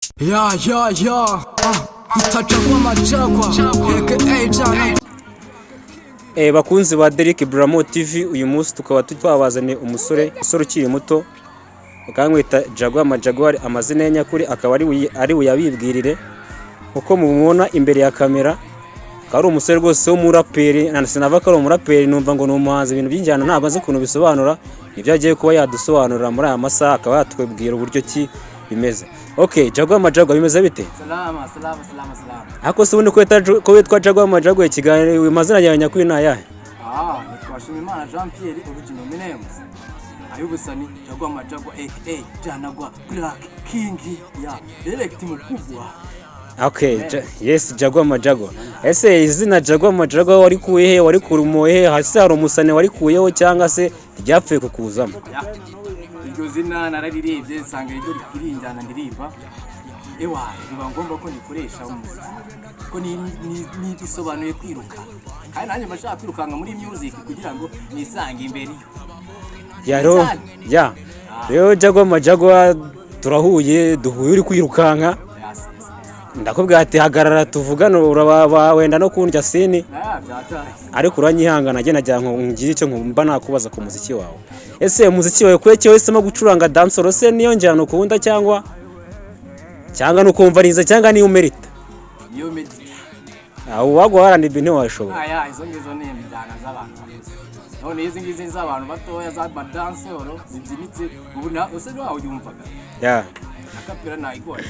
Ya itachagua machagwa aka ijyana. Bakunzi ba Derek Bramo TV, uyu munsi tukaba twabazaniye umusore ukiri muto bakamwita Jaguar amazina ye nyakuri akaba ari uyabibwirire uko mubona imbere ya kamera. Ari umusore rwose w'umuraperi, sinava ko ari umuraperi, numva ngo ni umuhanzi, ibintu by'injyana ntabwo azi ukuntu bisobanura. Nibyo agiye kuba yadusobanurira muri aya masaha, akaba yatwibwira uburyo ki bimeze. Okay, Jaguar bimeze bite? Salama. Ako se ubundi ko witwa Jaguar ikiganiro amazina yawe nyakuri ni ayahe? Nitwa Imana Jean Pierre original names. Ayubusani Jaguar aka Janagwa Black King ya direct mukubwa. Okay, yes, Jaguar. Ese izina Jaguar wari kuye wari kurumoye hasi hari umusane wari kuyeho cyangwa se ryapfuye kukuzamo? Iryo zina nararirebye nsanga iryo rikirinjyana ndirimba. Biba ngombwa ko nikoresha umuziki. Ko ni bisobanuye kwiruka. Kandi nanjye bashaka kwirukanga muri music kugira ngo nisange imbere yo. Rero Jaguar turahuye duhuye uri kwirukanka. Ndakubwira ati hagarara tuvugane, uraba wenda no kundya sini. Ariko uranyihangana agena ajya ngire icyo nkumba nakubaza ku muziki wawe. Ese umuziki wawe kweke wahisemo gucuranga dancehall se niyo njyana ukunda cyangwa nuko wumva ariza cyangwa niyo umerita? Niyo medita. Waguharana ibintu washobora. Izo ngizo ni imijyana z'abantu. None izi ngizi z'abantu batoya za dancehall zibyinitse ubuna use no yumvaga. Akapira nayigora.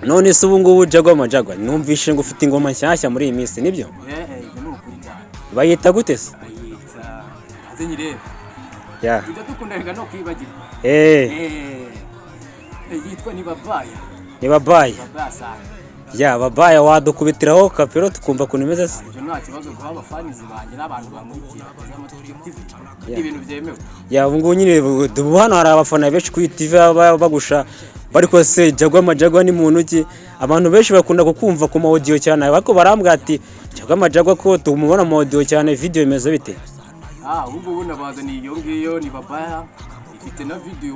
None se ubu ngubu Jaguar numvishe ngo ufite ingoma nshyashya muri iyi minsi, nibyo? Ni ukuri cyane. Bayita gute se? Azenyire. Tujya dukundana no kwibagirwa. Yitwa ni babaya. Babaya wadukubitiraho kapiro tukumva kuntu imeze se. Nta kibazo kuba abafanizi banjye n'abantu bamurikira TV. Ibintu byemewe. Ubu ngubu nyine hano hari abafana benshi kuri TV bagusha. Bariko se Jaguar ni muntu ki? Abantu benshi bakunda kukumva ku audio cyane, ariko barambwira ati Jaguar ko tumubona mu audio cyane, video imeze bite? Ubu nabazaniye iyo ngiyo ni babaya, ifite na video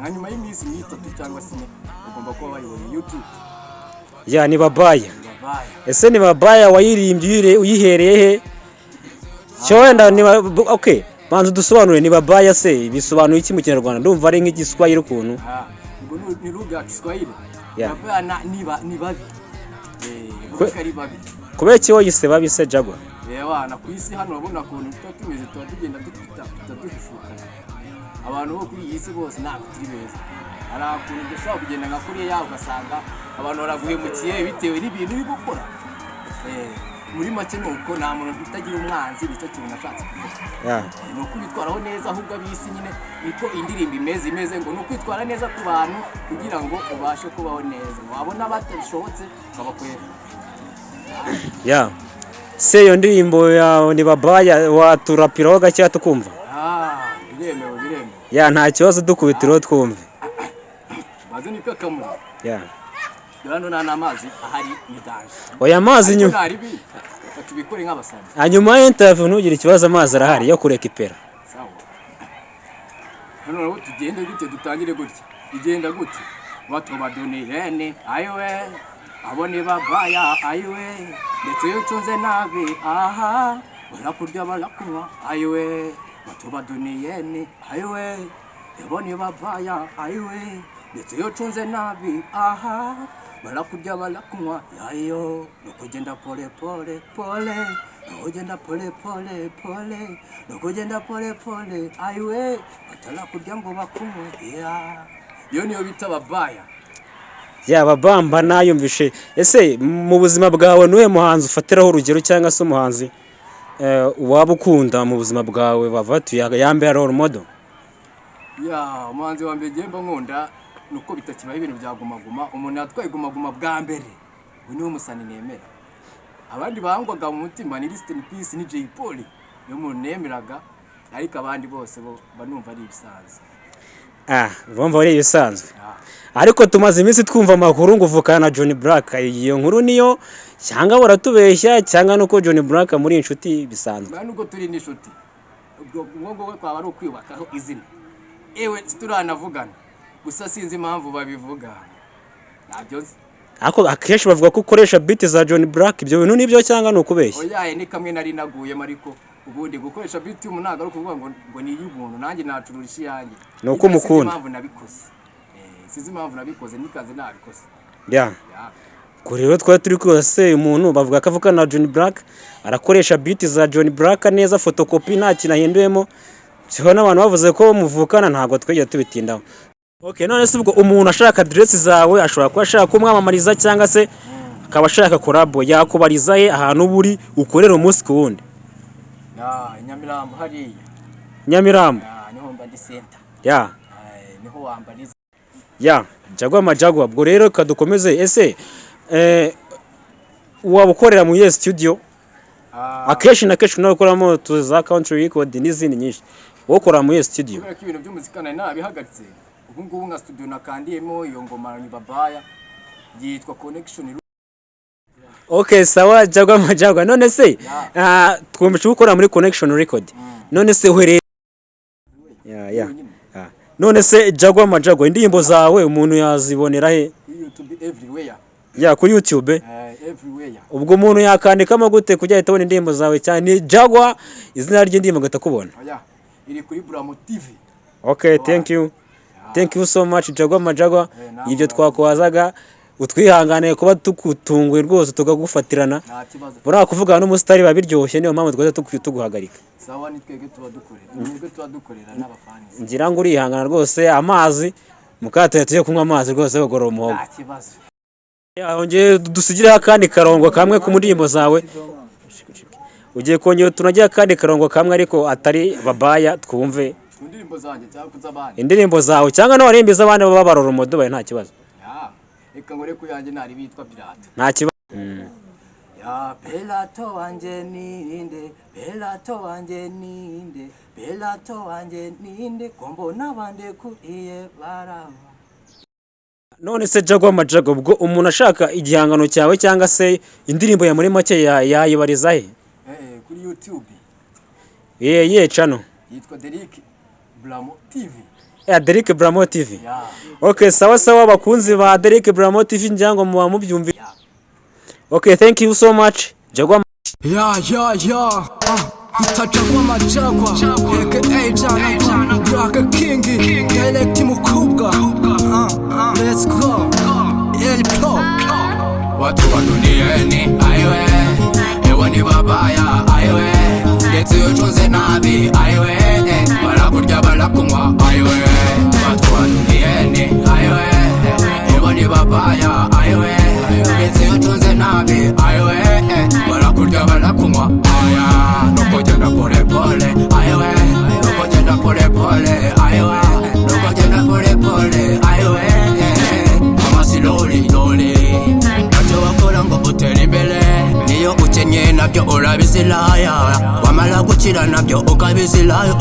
nka nyuma y'iminsi 3 cyangwa 4 ugomba kuba bayibona YouTube. Ni babaya. Ese ni babaya wayirimbye uyihereye he? Cyo wenda ni okay, bantu dusobanure ni babaya se bisobanuye iki mu Kinyarwanda? Ndumva ari nk'igiswahili ukuntu. Ni lugha ya Kiswahili. Babaya ni babi. Bakari babi. Kubera iki woyise babi se Jaguar? Na kwisi hano babona kuntu tumeze tugenda dufishuka. Abantu bo kuri iyi si bose ntabwo turi beza. Ara kuntu dushobora kugenda nka kuri yawe ugasanga abantu baraguhemukiye bitewe n'ibintu bigukora. Muri make nuko nta muntu utagira umwanzi, nicyo kintu nashatse kuvuga. Ni ukwitwaraho neza ahubwo abisi nyine niko indirimbo imeze ngo ni ukwitwara neza ku bantu kugira ngo ubashe kubaho neza. Wabona batashobotse babakwera. Se iyo ndirimbo yawe ni babaya waturapiraho gake tukumva? Biremewe. Nta kibazo dukubitiraho twumve. Maze niko kamuri. Hano nta amazi ahari ni daje. Oya amazi nyuma. Tubikore nk'abasazi. Hanyuma interview ntugire ikibazo amazi arahari yo kureka ipera. Sawa. Hano tugende gute dutangire gute? Igenda gute? Batubadone hene ayiwe abone babaya ayiwe ndetse yutunze nabi barakurya barakunywa ayiwe batubadone hene ayiwe abone babaya ayiwe ndetse yutunze nabi barakurya barakunywa yayo nokugenda pole nokugenda pole ayiwe batarakurya ngo bakunywe yo niyo bita babaya. Babamba nayumvishe. Ese mu buzima bwawe nuwe muhanzi ufatiraho urugero cyangwa se umuhanzi waba ukunda mu buzima bwawe bavatu yambere role model? Umuhanzi wa mbere gemba nkunda nuko bitakibaye ibintu bya gumaguma, umuntu yatwaye gumaguma bwa mbere uyu niwe musani nemera. Abandi bangwaga mu mutima ni Rest in Peace ni Jay Polly yo muntu nemeraga, ariko abandi bose bo banumva ari ibisanzwe. Bumva ari ibisanzwe. Ariko tumaze iminsi twumva amakuru ngo uvukana na John Black. Iyo nkuru niyo cyangwa baratubeshya cyangwa nuko John Black muri inshuti bisanzwe? Nuko turi n'inshuti. Ubwo we kwaba ari ukwiyubakaho izina. Turanavugana. Gusa sinzi impamvu babivuga. nabyo ariko akenshi bavuga ko ukoresha beat za John Black, ibyo bintu nibyo cyangwa ni ukubeshya? oya ni kamwe nari naguyemo, ariko ubundi gukoresha beat y'umuntu ntabwo ari ukuvuga ngo ni iy'umuntu, nanjye nacururisha iyanjye, ni uko mukunda. Sizi impamvu nabikoze, nikaze nabikoze. Ya ko rero twari turi kwose umuntu bavuga ko avuka na John Black, arakoresha beat za John Black neza, photocopy nta kintu ahinduyemo. Cyo n'abantu bavuze ko muvukana, ntabwo twegeye tubitindaho. Okay, none se ubwo umuntu ashaka address zawe ashobora kuba ashaka kumwamamariza cyangwa se akaba ashaka collab, yakubariza he ahantu buri ukorera umunsi ku wundi? Nyamirambo hariya. Nyamirambo niho mba ndi center. Niho wambariza. Jagwa majagwa. Ubwo rero kadukomeze, ese waba ukorera mu Yes Studio? Akeshi na keshi unakoramo tuza country record n'izindi nyinshi. Wokora mu Yes Studio? Kubera ko ibintu by'umuzika nabihagaritse. Ubu ngubu nka studio nakandiyemo iyo ngoma ni babaya yitwa Connection. Okay, sawa Jagwa majagwa. None se twumvishe gukora muri Connection record. None se uhereye none se Jagwa majagwa, indirimbo zawe umuntu yazibonera he? YouTube everywhere. Kuri YouTube everywhere. Ubwo umuntu yakandikamo gute kujya ahita abona indirimbo zawe cyane? Ni Jagwa izina ry'indirimbo gata kubona? Iri kuri Bramo TV. Okay, thank you. Thank you so much Jagwa majagwa. Ibyo twakwazaga utwihangane kuba tukutunguye rwose tugagufatirana. Bora kuvuga n'umusitari babiryoshye, niyo mpamvu twaje tuguhagarika. Sawa, ni twege tubadukorera n'abafans. Ngira ngo urihangana rwose, amazi mukateye tuye kunywa amazi rwose bagorora umuhogo. Nta kibazo. Ongeye dusigire akandi karongo kamwe ku ndirimbo zawe. Ugiye kongera tunajya akandi karongo kamwe ariko atari babaya twumve. Indirimbo zanjye cyangwa kuzabandi. Indirimbo zawe cyangwa no warimbiza abandi baba barora umudo baye, nta kibazo. Reka ngore ku yanjye nari bitwa Pirata. Nta kibazo. Pelato wanje ninde, Pelato wanje ninde, Pelato wanje ninde, kombo nabande kuriye barama. None se Jagwa majagwa, ubwo umuntu ashaka igihangano cyawe cyangwa se indirimbo ya muri make yayibariza he? Kuri YouTube. Channel yitwa Derek Bramo TV. Derek Bramo TV. Okay, sawa sawa bakunzi ba Derek Bramo TV, njyango muba mubyumvi. Okay, thank you so much Jagwa. Jagwa majagwa aka ijyana Black King Elect Mukubwa. Let's go El Pro. Watu wa duniani aiwe, hewa ni babaya aiwe, ndetse utunze nabi aiwe, barakurya barakunywa aiwe. Watu wa duniani aiwe, hewa ni babaya aiwe, ndetse utunze nabi aiwe, barakurya barakunywa aya. Nukugenda pole pole aiwe, nukugenda pole pole aiwe, nukugenda pole pole aiwe, mama slowly slowly. Wakora ngo utera imbere, niyo ukenye nabyo urabizilaya, wamara gukira nabyo ukabizilaya.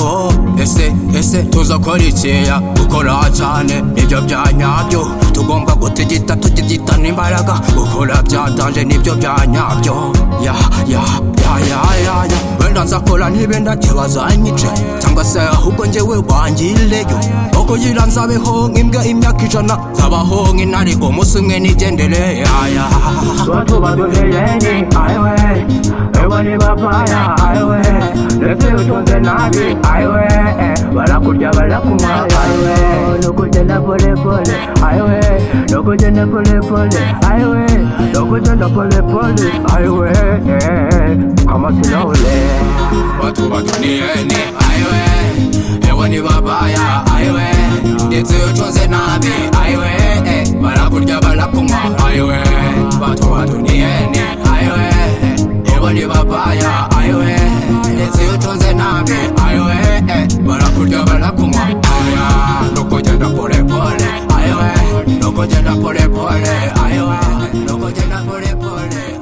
Ese tuzakora ikiya, gukora cyane nibyo byanyabyo, tugomba gutegita tugita n'imbaraga, gukora byatanje nibyo byanyabyo. Wenda nzakora ntibenda kibazanyice, cyangwa se ahubwo njyewe wangireyo, okugira nzabeho nk'imbwa imyaka 100, nzabaho nk'intare umunsi umwe nigendere. Watu wa duniani aiwe, hewa ni babaya aiwe, ndetse utunze nabi aiwe, barakurya barakunywa aiwe, nukugenda pole pole aiwe, nukugenda pole pole aiwe, nukugenda pole pole aiwe, kama slowly. Watu wa duniani aiwe, hewa ni babaya aiwe, ndetse utunze nabi aiwe, barakurya barakunywa aiwe. Watu wa duniani aiwe, hewa ni babaya aiwe, ndetse utunze nabi aiwe, barakurya barakunywa aya. Nukugenda pole pole aiwe, nukugenda pole pole aiwe, nukugenda pole pole.